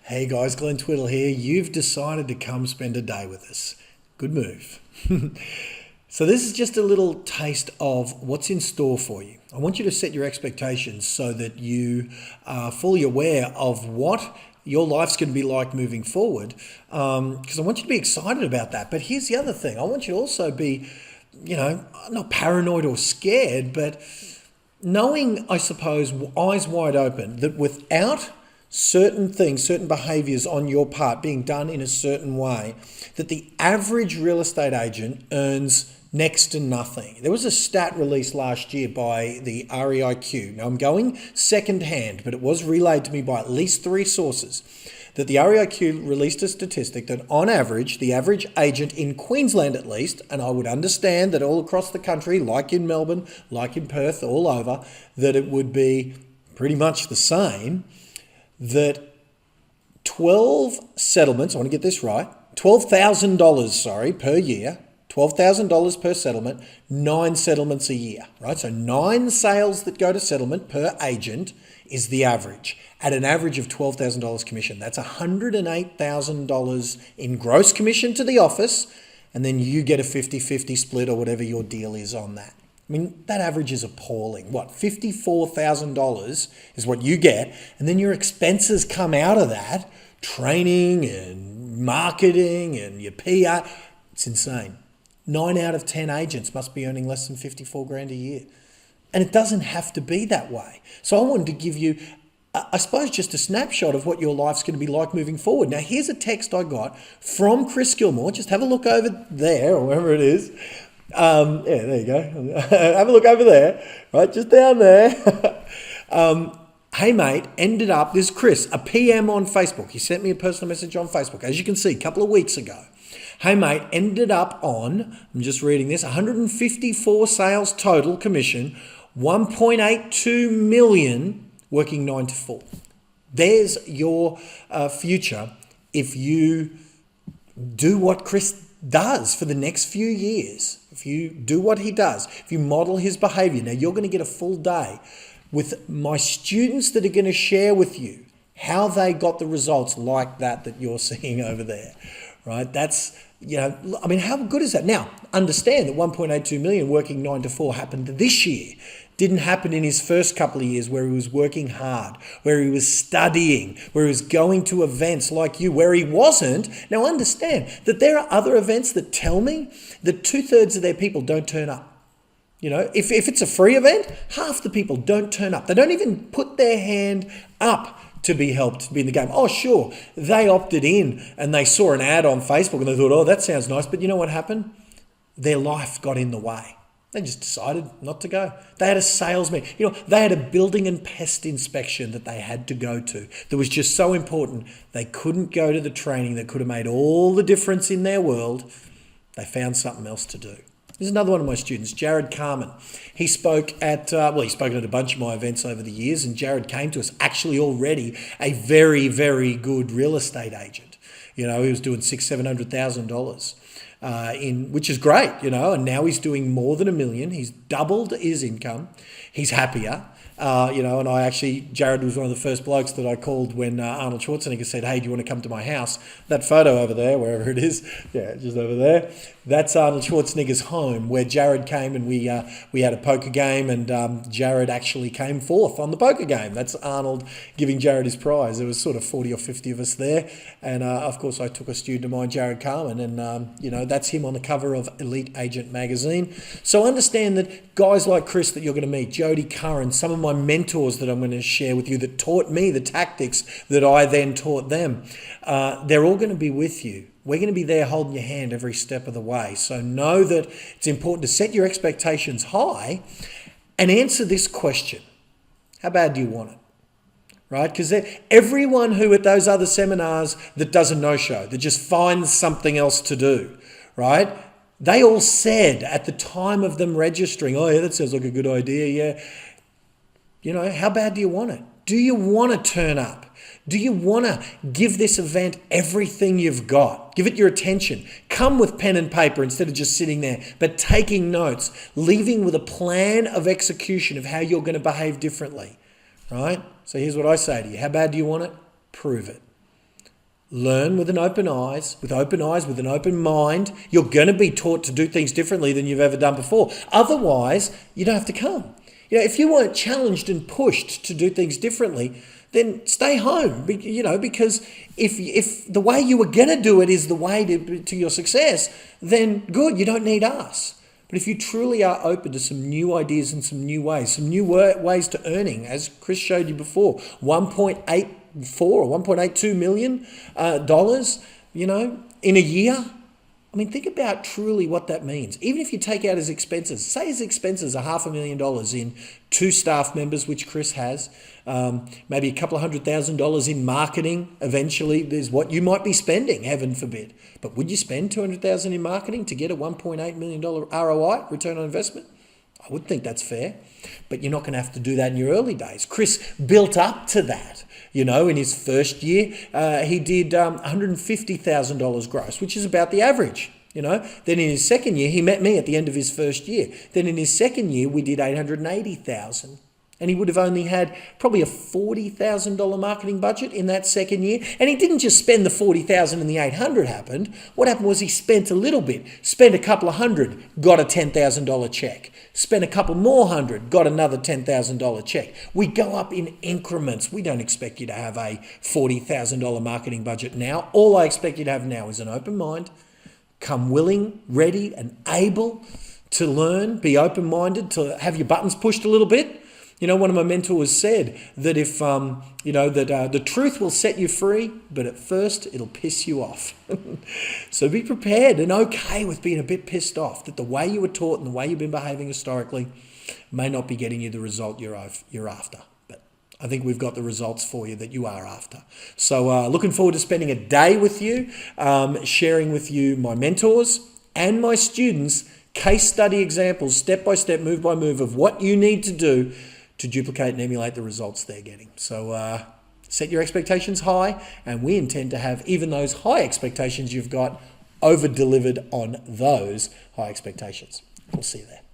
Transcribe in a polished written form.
Hey guys, Glenn Twiddle here. You've decided to come spend a day with us. Good move. So this is just a little taste of what's in store for you. I want you to set your expectations so that you are fully aware of what your life's going to be like moving forward, because I want you to be excited about that. But here's the other thing. I want you to also be, not paranoid or scared, but knowing, I suppose, eyes wide open, that without certain things, certain behaviors on your part being done in a certain way, that the average real estate agent earns next to nothing. There was a stat released last year by the REIQ. Now I'm going second hand, but it was relayed to me by at least three sources that the REIQ released a statistic that on average, the average agent in Queensland at least, and I would understand that all across the country, like in Melbourne, like in Perth, all over, that it would be pretty much the same, that 12 settlements, I want to get this right, $12,000, per year, $12,000 per settlement, 9 settlements a year, right? So 9 sales that go to settlement per agent is the average, at an average of $12,000 commission. That's $108,000 in gross commission to the office, and then you get a 50-50 split or whatever your deal is on that. I mean, that average is appalling. What, $54,000 is what you get, and then your expenses come out of that, training and marketing and your PR. It's insane. 9 out of 10 agents must be earning less than 54 grand a year. And it doesn't have to be that way. So I wanted to give you, I suppose, just a snapshot of what your life's going to be like moving forward. Now, here's a text I got from Chris Gilmore. Just have a look over there, or wherever it is. There you go. Have a look over there, right? Just down there. Hey mate, ended up, this is Chris, a PM on Facebook. He sent me a personal message on Facebook, as you can see, a couple of weeks ago. Hey mate, ended up on, I'm just reading this, 154 sales total commission, 1.82 million working 9 to 4. There's your future if you do what Chris does for the next few years. If you do what he does, if you model his behavior, now you're going to get a full day with my students that are going to share with you how they got the results like that you're seeing over there, right? That's, how good is that? Now, understand that 1.82 million working 9 to 4 happened this year. Didn't happen in his first couple of years where he was working hard, where he was studying, where he was going to events like you, where he wasn't. Now understand that there are other events that tell me that 2/3 of their people don't turn up. If it's a free event, half the people don't turn up. They don't even put their hand up to be helped to be in the game. Oh, sure, they opted in and they saw an ad on Facebook and they thought, oh, that sounds nice. But you know what happened? Their life got in the way. They just decided not to go. They had a sales meeting. They had a building and pest inspection that they had to go to that was just so important. They couldn't go to the training that could have made all the difference in their world. They found something else to do. There's another one of my students, Jared Carmen. He spoke at, he's spoken at a bunch of my events over the years, and Jared came to us actually already a very, very good real estate agent. He was doing $600,000-$700,000. Which is great, and now he's doing more than $1 million. He's doubled his income. He's happier, and Jared was one of the first blokes that I called when Arnold Schwarzenegger said, hey, do you want to come to my house? That photo over there, wherever it is, just over there, that's Arnold Schwarzenegger's home, where Jared came and we had a poker game, and Jared actually came forth on the poker game. That's Arnold giving Jared his prize. There was sort of 40 or 50 of us there, and of course I took a student of mine, Jared Carmen, and that's him on the cover of Elite Agent magazine. So understand that guys like Chris that you're going to meet, Jody Curran, some of my mentors that I'm going to share with you that taught me the tactics that I then taught them, they're all going to be with you. We're going to be there holding your hand every step of the way. So know that it's important to set your expectations high and answer this question. How bad do you want it? Right? Because everyone who at those other seminars that does a no-show, that just finds something else to do, right? They all said at the time of them registering, oh yeah, that sounds like a good idea, yeah. How bad do you want it? Do you want to turn up? Do you want to give this event everything you've got? Give it your attention. Come with pen and paper instead of just sitting there, but taking notes, leaving with a plan of execution of how you're going to behave differently, right? So here's what I say to you. How bad do you want it? Prove it. Learn with open eyes, with an open mind. You're going to be taught to do things differently than you've ever done before. Otherwise, you don't have to come. If you weren't challenged and pushed to do things differently, then stay home. Because if the way you were going to do it is the way to your success, then good, you don't need us. But if you truly are open to some new ideas and some new ways to earning, as Chris showed you before, 1.84 or $1.82 million, in a year. I mean, think about truly what that means. Even if you take out his expenses, say his expenses are $500,000 in 2 staff members, which Chris has, maybe a couple of $100,000 in marketing. Eventually, there's what you might be spending, heaven forbid. But would you spend $200,000 in marketing to get a $1.8 million ROI, return on investment? I would think that's fair, but you're not going to have to do that in your early days. Chris built up to that. In his first year, he did $150,000 gross, which is about the average. Then in his second year, he met me at the end of his first year. Then in his second year, we did $880,000. And he would have only had probably a $40,000 marketing budget in that second year. And he didn't just spend the $40,000 and the $800 happened. What happened was he spent a little bit, spent a couple of hundred, got a $10,000 check. Spent a couple more hundred, got another $10,000 check. We go up in increments. We don't expect you to have a $40,000 marketing budget now. All I expect you to have now is an open mind. Come willing, ready, and able to learn. Be open-minded, to have your buttons pushed a little bit. One of my mentors said that if, the truth will set you free, but at first it'll piss you off. So be prepared and okay with being a bit pissed off that the way you were taught and the way you've been behaving historically may not be getting you the result you're after. But I think we've got the results for you that you are after. So looking forward to spending a day with you, sharing with you my mentors and my students, case study examples, step by step, move by move of what you need to do to duplicate and emulate the results they're getting. So set your expectations high, and we intend to have even those high expectations you've got over-delivered on those high expectations. We'll see you there.